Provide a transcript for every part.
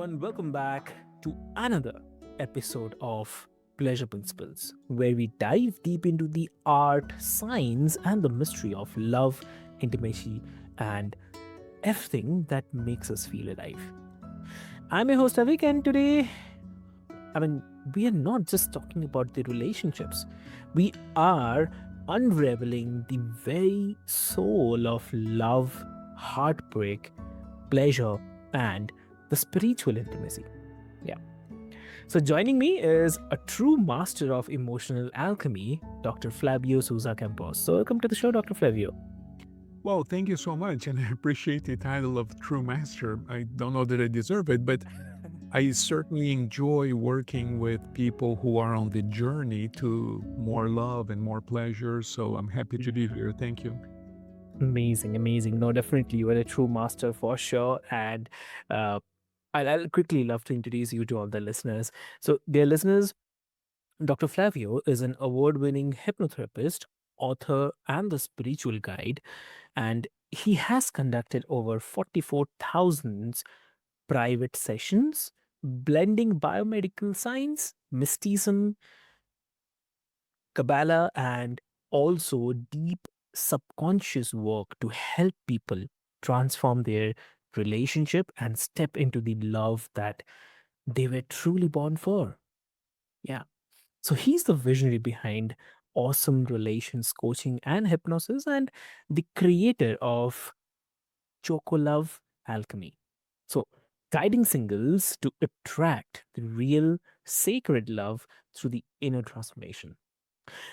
everyone. Welcome back to another episode of Pleasure Principles, where we dive deep into the art, science, and the mystery of love, intimacy, and everything that makes us feel alive. I'm your host, Avik, and today, I mean, we are not just talking about the relationships, we are unraveling the very soul of love, heartbreak, pleasure, and the spiritual intimacy. Yeah. So joining me is a true master of emotional alchemy, Dr. Flavio Souza-Campos. So welcome to the show, Dr. Flavio. Well, thank you so much, and I appreciate the title of True Master. I don't know that I deserve it, but I certainly enjoy working with people who are on the journey to more love and more pleasure. So I'm happy to be here. Thank you. Amazing, amazing. No, definitely you are a true master for sure. And uh, I'll quickly love to introduce you to all the listeners. So, dear listeners, Dr. Flavio is an award winning hypnotherapist, author, and the spiritual guide. And he has conducted over 44,000 private sessions, blending biomedical science, mysticism, Kabbalah, and also deep subconscious work to help people transform their relationship and step into the love that they were truly born for. Yeah. So he's the visionary behind Awesome Relations coaching and hypnosis and the creator of ChocoLove Alchemy. So guiding singles to attract the real sacred love through the inner transformation.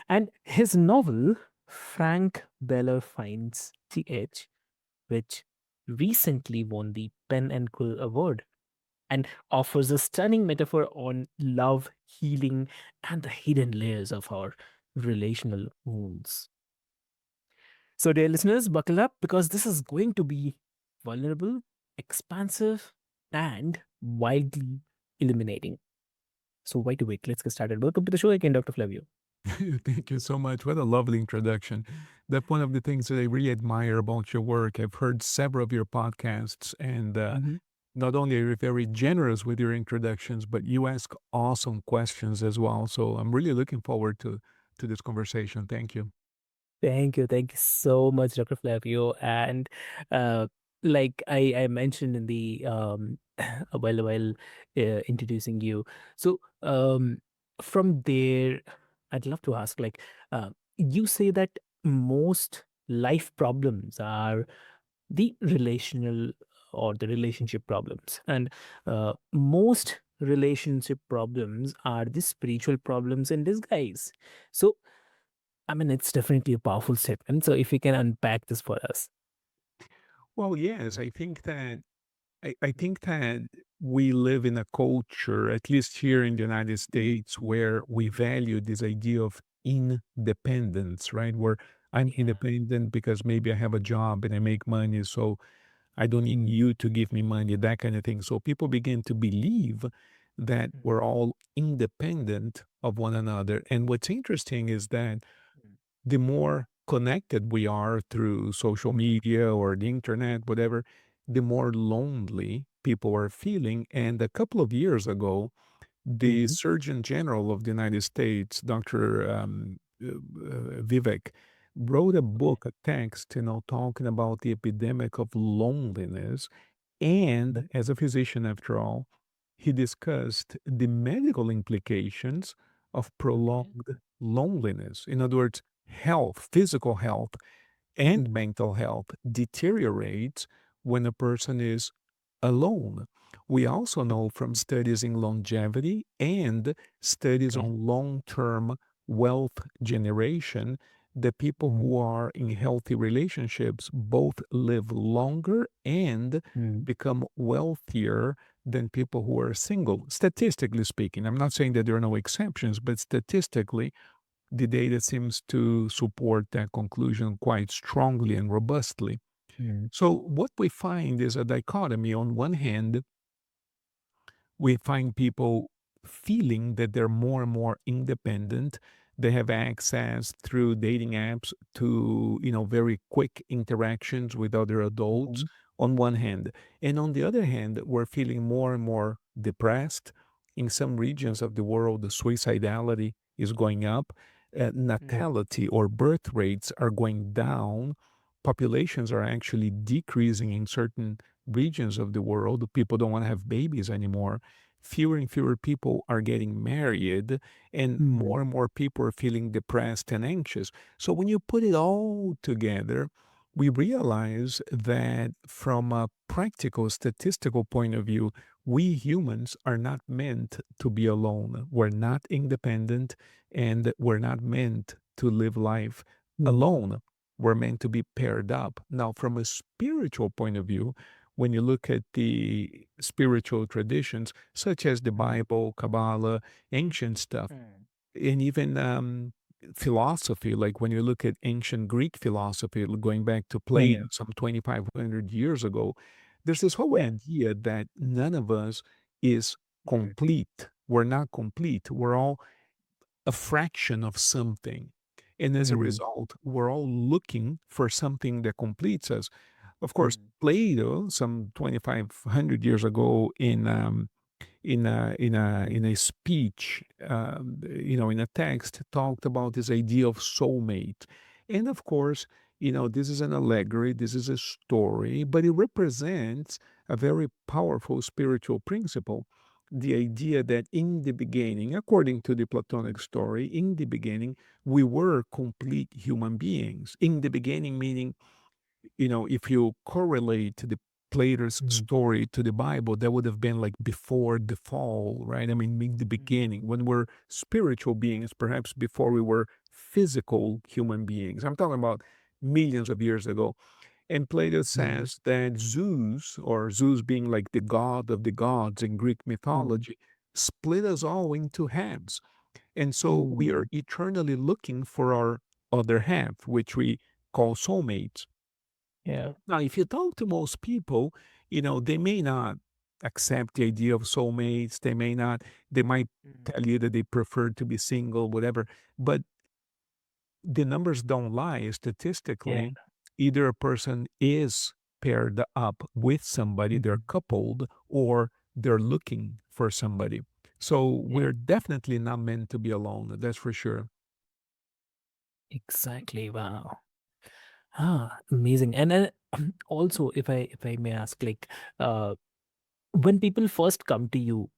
And his novel, Frank Beller Finds the Edge, which recently won the Pen and Quill Award and offers a stunning metaphor on love, healing, and the hidden layers of our relational wounds. So, dear listeners, buckle up because this is going to be vulnerable, expansive, and wildly illuminating. So, why to wait? Let's get started. Welcome to the show again, Dr. Flavio. Thank you so much. What a lovely introduction. That's one of the things that I really admire about your work. I've heard several of your podcasts, and Mhm. not only are you very generous with your introductions, but you ask awesome questions as well. So I'm really looking forward to this conversation. Thank you. Thank you so much, Dr. Flavio. And uh, like I mentioned in the while introducing you, so from there, I'd love to ask, like, you say that most life problems are the relational or the relationship problems, and most relationship problems are the spiritual problems in disguise. So I mean, it's definitely a powerful statement. So if you can unpack this for us. Well, yes, I think that we live in a culture, at least here in the United States, where we value this idea of independence, right? Where I'm Yeah. independent because maybe I have a job and I make money, so I don't need you to give me money, that kind of thing. So people begin to believe that we're all independent of one another. And what's interesting is that the more connected we are through social media or the internet, whatever, the more lonely people are feeling. And a couple of years ago, the Mhm. Surgeon General of the United States, Dr. Vivek, wrote a Okay. book, a text, talking about the epidemic of loneliness. And Mhm. as a physician, after all, he discussed the medical implications of Okay. prolonged loneliness. In other words, health, physical health, and mental health deteriorates when a person is alone. We also know from studies in longevity and studies Okay. on long term wealth generation that people Mhm. who are in healthy relationships both live longer and Mhm. become wealthier than people who are single, statistically speaking. I'm not saying that there are no exceptions, but statistically, the data seems to support that conclusion quite strongly and robustly. Mhm. So, what we find is a dichotomy. On one hand, we find people feeling that they're more and more independent. They have access through dating apps to, very quick interactions with other adults. Mhm. on one hand. And on the other hand, we're feeling more and more depressed. In some regions of the world, the suicidality is going up, Mm, natality or birth rates are going down, populations are actually decreasing in certain regions of the world. People don't want to have babies anymore. Fewer and fewer people are getting married, and mm, more people are feeling depressed and anxious. So when you put it all together, we realize that from a practical statistical point of view, we humans are not meant to be alone. We're not independent, and we're not meant to live life mm, alone. We're meant to be paired up. Now, from a spiritual point of view, when you look at the spiritual traditions, such as the mm, Bible, Kabbalah, ancient stuff, mm. and even philosophy, like when you look at ancient Greek philosophy, going back to Plato Yeah, some 2,500 years ago, there's this whole yeah. idea that none of us is Mm, complete. We're not complete. We're all a fraction of something. And as a mm, result, we're all looking for something that completes us. Of course, mm, Plato, some 2,500 years ago, in a speech, in a text, talked about this idea of soulmate. And of course, this is an allegory, this is a story, but it represents a very powerful spiritual principle. The idea that in the beginning, according to the Platonic story, in the beginning, we were complete human beings. In the beginning, meaning, if you correlate the Plato's mm, story to the Bible, that would have been like before the fall, right? I mean, in the mm, beginning, when we're spiritual beings, perhaps before we were physical human beings. I'm talking about millions of years ago. And Plato mm, says that Zeus, or Zeus being like the god of the gods in Greek mm, mythology, split us all into halves. And so we mm. are eternally looking for our other half, which we call soulmates. Yeah. Now, if you talk to most people, they may not accept the idea of soulmates. They may not, they might Mm, tell you that they prefer to be single, whatever. But the numbers don't lie. yeah. Statistically, either a person is paired up with somebody, they're Mm, coupled, or they're looking for somebody. So yeah. we're definitely not meant to be alone. That's for sure. Exactly. Wow. Amazing. And also, if I may ask, like, uh, when people first come to you,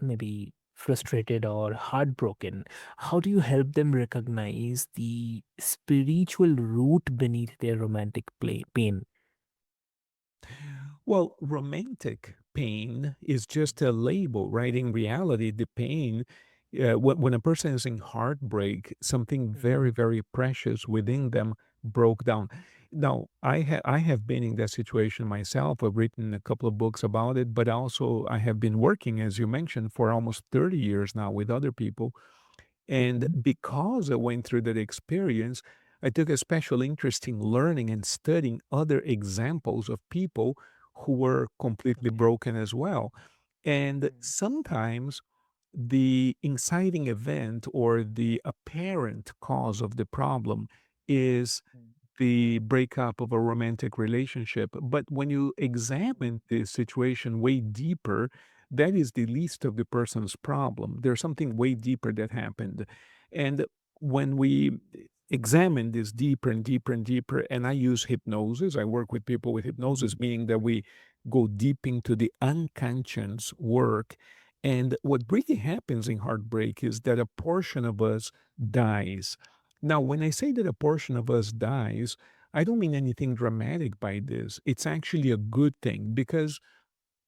maybe frustrated or heartbroken, how do you help them recognize the spiritual root beneath their romantic pain? Well, romantic pain is just a label, right? In reality, the pain, when a person is in heartbreak, something Mm, very, very precious within them broke down. Now, I have been in that situation myself. I've written a couple of books about it, but also I have been working, as you mentioned, for almost 30 years now with other people, and mhm, because I went through that experience, I took a special interest in learning and studying other examples of people who were completely okay. broken as well. And Mm, sometimes the inciting event or the apparent cause of the problem is mm, the breakup of a romantic relationship. But when you mm, examine the situation way deeper, that is the least of the person's problem. There's something way deeper that happened. And when we examine this deeper and deeper and deeper, and I use hypnosis, I work with people with hypnosis, mm, meaning that we go deep into the unconscious work. And what really happens in heartbreak is that a portion of us dies. Now, when I say that a portion of us dies, I don't mean anything dramatic by this. It's actually a good thing because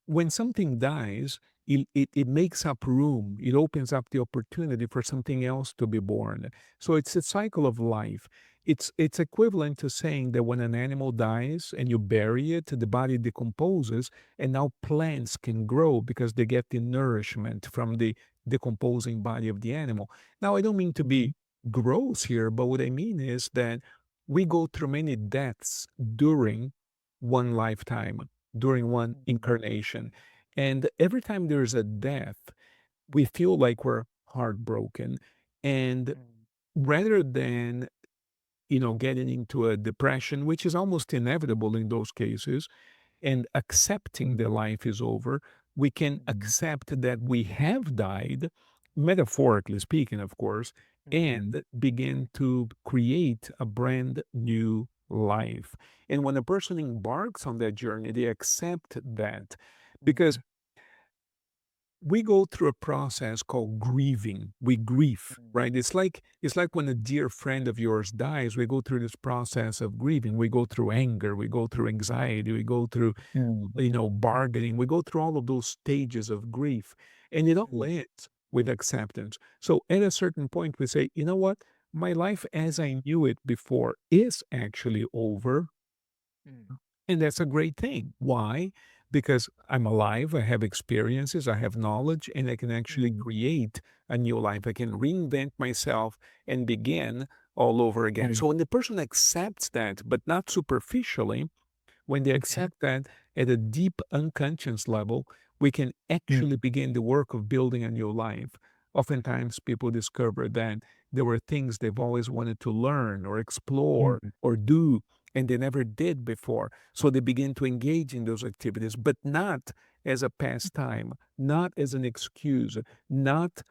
when something dies, it makes up room. It opens up the opportunity for something else to be born. So it's a cycle of life. It's equivalent to saying that when an animal dies and you bury it, the body decomposes, and now plants can grow because they get the nourishment from the decomposing body of the animal. Now, I don't mean to mhm, be gross here, but what I mean is that we go through many deaths during one lifetime, during one mhm, incarnation. And every time there's a death, we feel like we're heartbroken. And mm, rather than getting into a depression, which is almost inevitable in those cases, and accepting that life is over, we can Mhm. accept that we have died, metaphorically speaking, of course, Mhm. and begin to create a brand new life. And when a person embarks on that journey, they accept that because Mhm. we go through a process called grieving. We grieve, Mhm. right? It's like when a dear friend of yours dies, we go through this process of grieving. We go through anger, we go through anxiety, we go through Mhm. bargaining. We go through all of those stages of grief, and it all Mhm. ends with acceptance. So at a certain point, we say, you know what? My life as I knew it before is actually over. Mhm. And that's a great thing. Why? Because I'm alive, I have experiences, I have knowledge, and I can actually Mhm. create a new life. I can reinvent myself and begin all over again. Mhm. So when the person accepts that, but not superficially, when they Okay. accept that at a deep unconscious level, we can Mhm. actually begin the work of building a new life. Oftentimes, people discover that there were things they've always wanted to learn or explore Mhm. or do, and they never did before. So they begin to engage in those activities, but not as a pastime, not as an excuse, not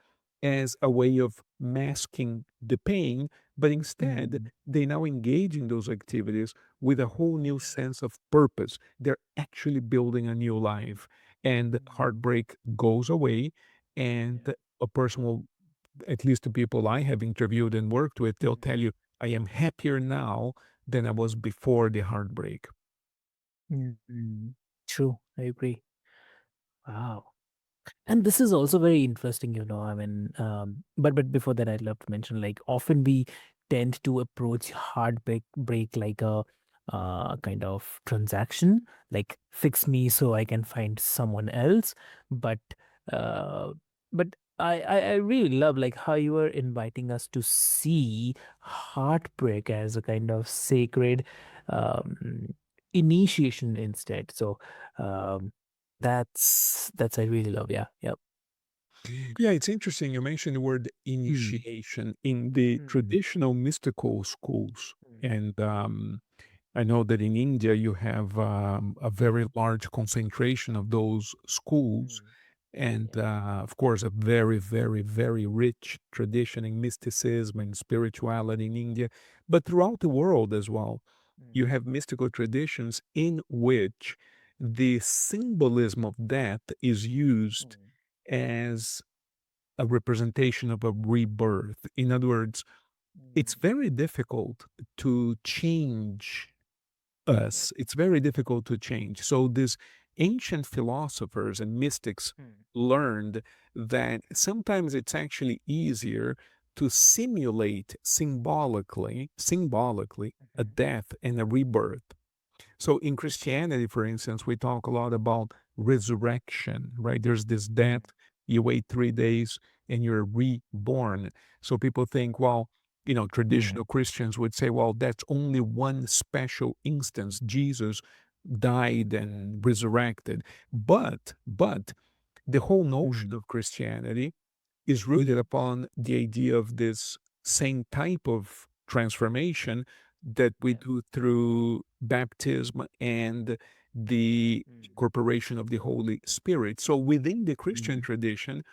as a way of masking the pain, but instead, Mhm. they now engage in those activities with a whole new sense of purpose. They're actually building a new life, and Mhm. heartbreak goes away, and Yeah. a person will, at least the people I have interviewed and worked with, they'll tell Mhm. you, I am happier now than I was before the heartbreak. Mhm. True, I agree. Wow. And this is also very interesting, I mean, but before that, I'd love to mention, like, often we tend to approach break like a kind of transaction, like fix me so I can find someone else. But uh, but I really love like how you are inviting us to see heartbreak as a kind of sacred um, initiation instead. So um, that's I really love. Yeah. Yep. Yeah, it's interesting. You mentioned the word Mm. initiation in the Mm. traditional mystical schools. Mm. And I know that in India, you have a Mm. very large concentration of those schools. Mm. And Yeah. of course, a very, very, very rich tradition in mysticism and spirituality in India, but throughout the world as well. You Mm. have mystical traditions in which the symbolism of death is used Mm. as a representation of a rebirth. In other words, it's Mm. very difficult to change Yep. us. It's very difficult to change. So, these ancient philosophers and mystics Mm. learned that sometimes it's actually easier to simulate symbolically a Mhm. death and a rebirth. So in Christianity, for instance, we talk a lot about resurrection, right? There's this death, Mm. you wait 3 days and you're reborn. So people think, well, Mm. traditional Christians would say, well, that's only one special instance. Jesus died and resurrected. But the whole notion Mm. of Christianity is rooted upon the idea of this same type of transformation that we Yeah. do through baptism and the Mm. incorporation of the Holy Spirit. So within the Christian Mm. tradition,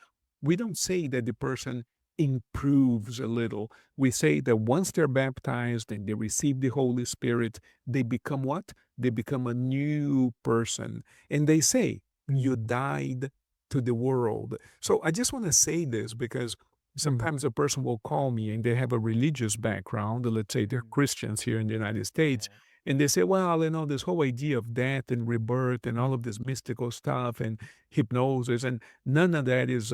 we don't say that the person improves a little. We say that once they're baptized and they receive the Holy Spirit, they become what? They become a new person. And they say, you Mm. died to the world. So I just want to say this because Mm. sometimes a person will call me and they have a religious background. Let's say they're Mm. Christians here in the United States. Yeah. And they say, well, this whole idea of death and rebirth and all of this Mm. mystical stuff and hypnosis and none of that is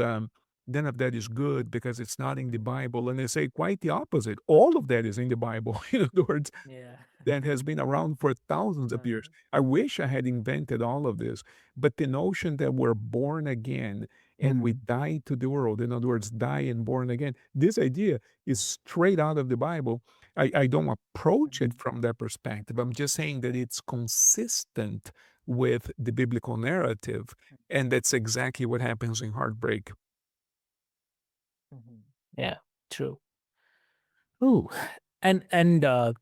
none of that is good because it's not in the Bible. And they say quite the opposite. All of that is in the Bible. In other words, Yeah. that has been around for thousands of years. Uh-huh. I wish I had invented all of this, but the notion that we're born again and we Mm. die to the world, in other words, die and born again, this idea is straight out of the Bible. I don't approach it Mhm. from that perspective. I'm just saying that it's consistent with the biblical narrative. And that's exactly what happens in heartbreak. Mhm. Yeah. True. Ooh. And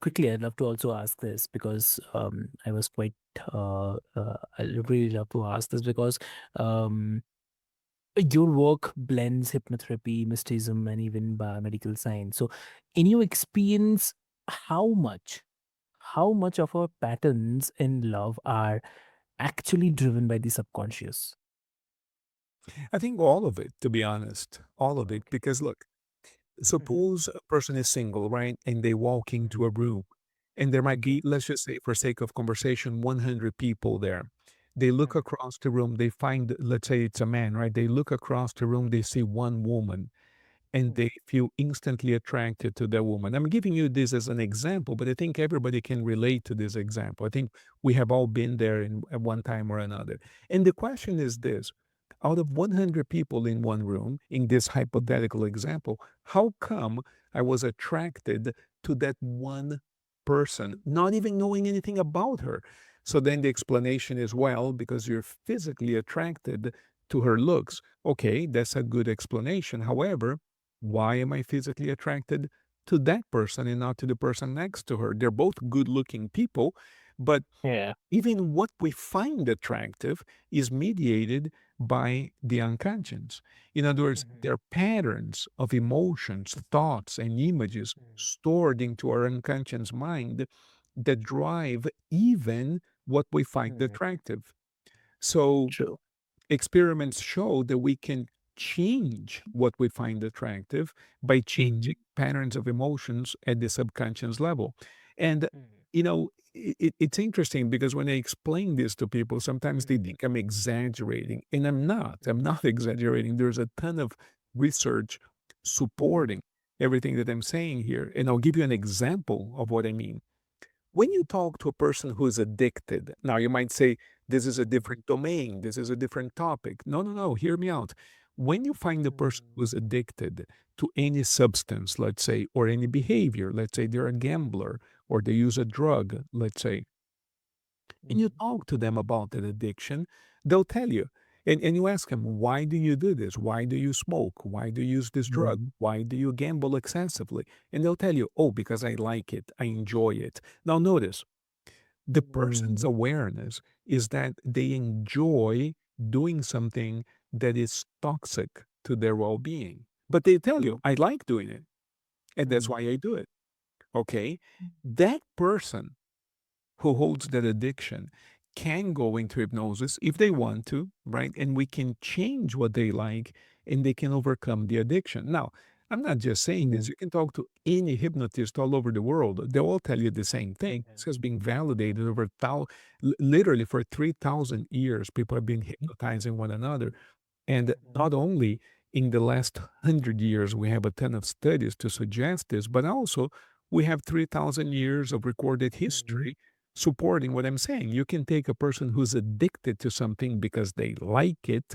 quickly, I'd love to also ask this because I was quite. I really love to ask this because um, your work blends hypnotherapy, mysticism, and even biomedical science. So, in your experience, how much, how much of our patterns in love are actually driven by the subconscious? I think all of it, to be honest, all of it. Okay. Because look, Mhm. suppose a person is single, right? And they walk into a room and there might Okay. be, let's just say, for sake of conversation, 100 people there. They look Mhm. across the room, they find, let's say it's a man, right? They look across the room, they see one woman and Mhm. they feel instantly attracted to that woman. I'm giving you this as an example, but I think everybody can relate to this example. I think we have all been there at one time or another. And the question is this: out of 100 people in one room, in this hypothetical example, how come I was attracted to that one person, not even knowing anything about her? So then the explanation is, well, because you're physically attracted to her looks. Okay, that's a good explanation. However, why am I physically attracted to that person and not to the person next to her? They're both good looking people, but Yeah. even what we find attractive is mediated by the unconscious. In other words, Mhm. there are patterns of emotions, thoughts, and images Mhm. stored into our unconscious mind that drive even what we find Mhm. attractive. So, True. experiments show that we can change what we find attractive by Mhm. changing patterns of emotions at the subconscious level. And, Mhm. you know, it's interesting because when I explain this to people, sometimes they Mhm. think I'm exaggerating, and I'm not. I'm not exaggerating. There's a ton of research supporting everything that I'm saying here. And I'll give you an example of what I mean. When you talk to a person who's addicted, now you might say, this is a Mhm. different domain, this is a different topic. No, no, no, hear me out. When you find a person Mhm. who's addicted to any substance, let's say, or any behavior, let's say they're a gambler or they use a drug, let's say, and you Mhm. talk to them about that addiction, they'll tell you. And you ask them, why do you do this? Why do you smoke? Why do you use this drug? Mhm. Why do you gamble excessively? And they'll tell you, oh, because I like it. I enjoy it. Now, notice the person's Mhm. awareness is that they enjoy doing something that is toxic to their well being. But they tell you, I like doing it. And that's why Mhm. I do it. Okay. That person who holds that addiction can go into hypnosis if they want to, right? And we can change what they like and they can overcome the addiction. Now, I'm not just saying this. You can talk to any hypnotist all over the world. They'll all tell you the same thing. This Mhm. has been validated over literally for 3,000 years. People have been hypnotizing one another. And Mhm. not only in the last 100 years, we have a ton of studies to suggest this, but also we have 3,000 years of recorded Mhm. history supporting what I'm saying. You can take a person who's addicted to something because they like it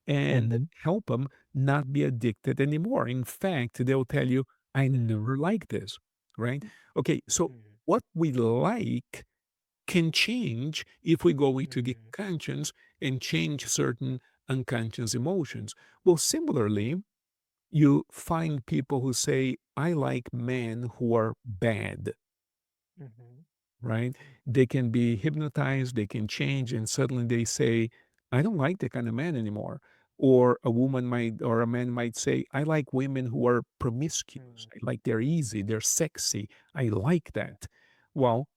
and Mhm. help them not be addicted anymore. In fact, they'll tell you, I Mhm. never liked this, right? Okay, so Mhm. what we like can change if we go into the Mhm. conscience and change certain unconscious emotions. Well, similarly, you find people who say, I like men who are bad, Mhm. right? They can be hypnotized, they can change, and suddenly they say, I don't like that kind of man anymore. Or a woman might, or a man might say, I like women who are promiscuous. Mhm. I like they're easy, they're sexy. I like that. Well,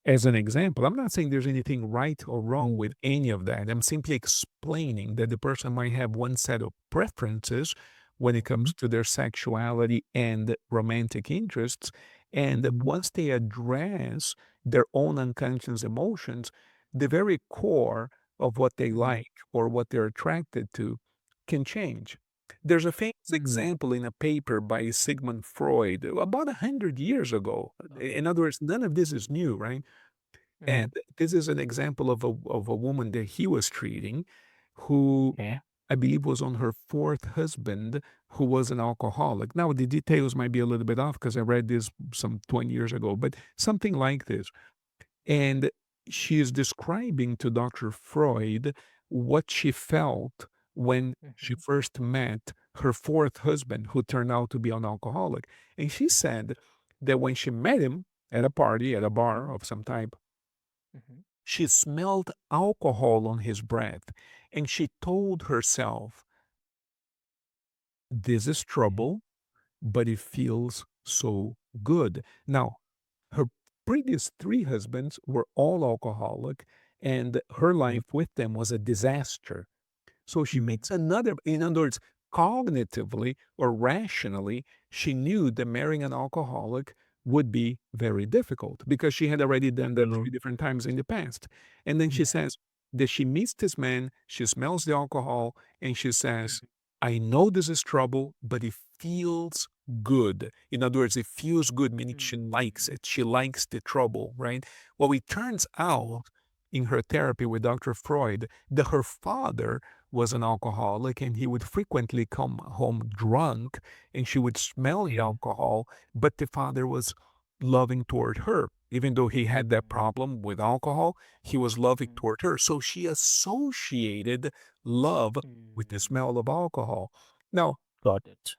as an example, I'm not saying there's anything right or wrong with any of that. I'm simply explaining that the person might have one set of preferences when it comes to their sexuality and romantic interests. And that once they address their own unconscious emotions, the very core of what they Mhm. like or what they're attracted to can change. There's a famous example in a paper by Sigmund Freud about 100 years ago. Okay. In other words, none of this is new, right? And Mhm. this is an example of a woman that he was treating who Yeah. I believe was on her fourth husband who was an alcoholic. Now, the details might be a little bit off because I read this some 20 years ago, but something like this. And she is describing to Dr. Freud what she felt when she Mhm. first met her fourth husband, who turned out to be an alcoholic. And she said that when she met him at a party, at a bar of some type, Mhm. she smelled alcohol on his breath, and she told herself, this is Okay. trouble, but it feels so good. Now, her previous three husbands were all alcoholic, and her Mm, life with them was a disaster. So she mm, makes another, in other words, cognitively or rationally, she knew that marrying an alcoholic would be very difficult because she had already done that true. three different times in the past. And then she Yeah. says that she meets this man, she smells the alcohol, and she says, Mhm. I know this is trouble, but it feels good. In other words, it feels good, meaning she likes Mm, it. She likes the trouble, right? Well, it turns out true. in her therapy with Dr. Freud that her father was an alcoholic and he would frequently come home drunk and she would smell the Okay. alcohol, but the father was loving toward her. Even though he had that Mm, problem with alcohol, he was loving mm, toward her. So she associated love with the mm. smell of alcohol. Now, Got it.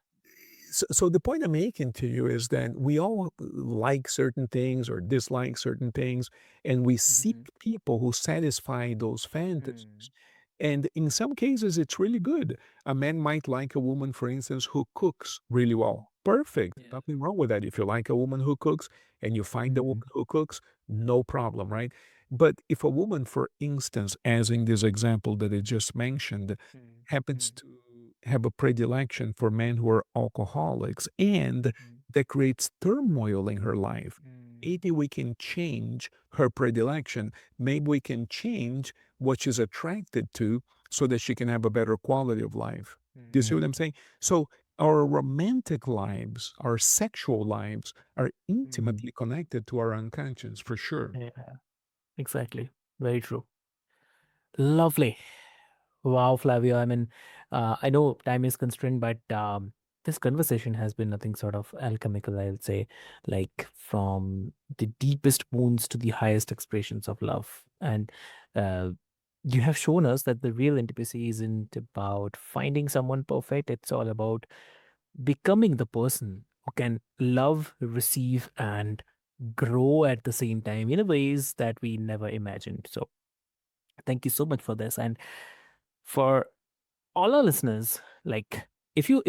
so the point I'm making to you is that we all like certain things or dislike certain things, and we seek Mhm. people who satisfy those fantasies. Mm. And in some cases, it's really good. A man might like a woman, for instance, who cooks really well. Perfect. Yeah. Nothing wrong with that. If you like a woman who cooks and you find a woman Mm, who cooks, no problem, right? But if a woman, for instance, as in this example that I just mentioned, mm, happens mm, to have a predilection for men who are alcoholics and mm, that creates turmoil in her life, mm, maybe we can change her predilection. Maybe we can change what she's attracted to so that she can have a better quality of life. Do you see mm, what I'm saying? So our romantic lives, our sexual lives are mm. intimately connected to our unconscious for sure. Yeah, exactly. Very true. Lovely. Wow, Flavio. I mean, I know time is constrained, but this conversation has been nothing sort of alchemical, I would say, like from the deepest wounds to the highest expressions of love. And uh, you have shown us that the real intimacy isn't about finding someone perfect, it's all about becoming the person who can love, receive, and grow at the same time in a ways that we never imagined. So, thank you so much for this. And for all our listeners, like if you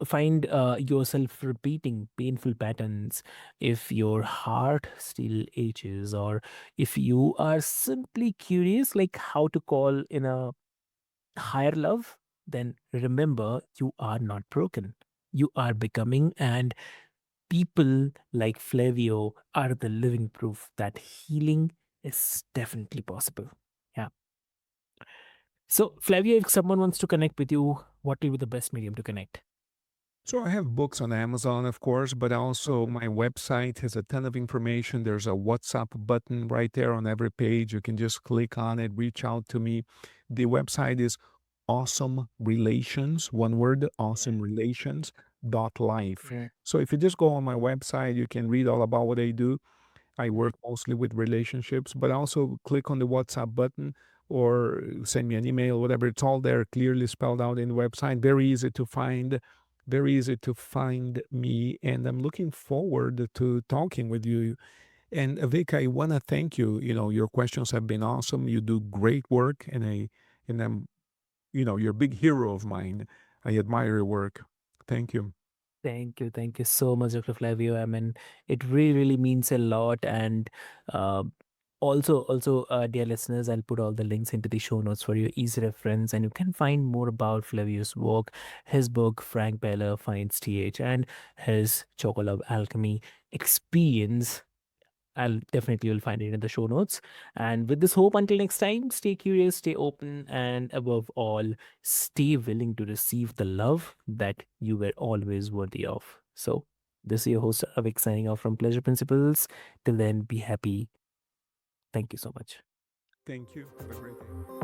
find yourself repeating painful patterns, if your heart still aches, or if you are simply curious like how to call in a higher love, then remember, you are not broken, you are becoming. And people like Flavio are the living proof that healing is definitely possible. Yeah. So, Flavio, if someone wants to connect with you, what will be the best medium to connect? So I have books on Amazon, of course, but also Okay. my website has a ton of information. There's a WhatsApp button right there on every page. You can just click on it, reach out to me. The website is Awesome Relations, one word, Yeah. AwesomeRelations.life. Mm. So if you just go on my website, you can read all about what I do. I Mm. work mostly with relationships, but also click on the WhatsApp button or send me an email, whatever. It's all there clearly spelled out in the website. Very easy to find, very easy to find me. And I'm looking forward to talking with you. And Avik, I want to thank you. You know, your questions have been awesome. You do great work, and I'm, you're a big hero of mine. I admire your work. Thank you. Thank you. Thank you so much, Dr. Flavio. I mean, it really, really means a lot. And uh, dear listeners, I'll put all the links into the show notes for your easy reference. And you can find more about Flavio's work, his book, Frank Beller Finds TH, and his ChocoLove Alchemy experience. I'll definitely will find it in the show notes. And with this hope, until next time, stay curious, stay open, and above all, stay willing to receive the love that you were always worthy of. So, this is your host Avik signing off from Pleasure Principles. Till then, be happy. Thank you so much. Thank you. Have a great day.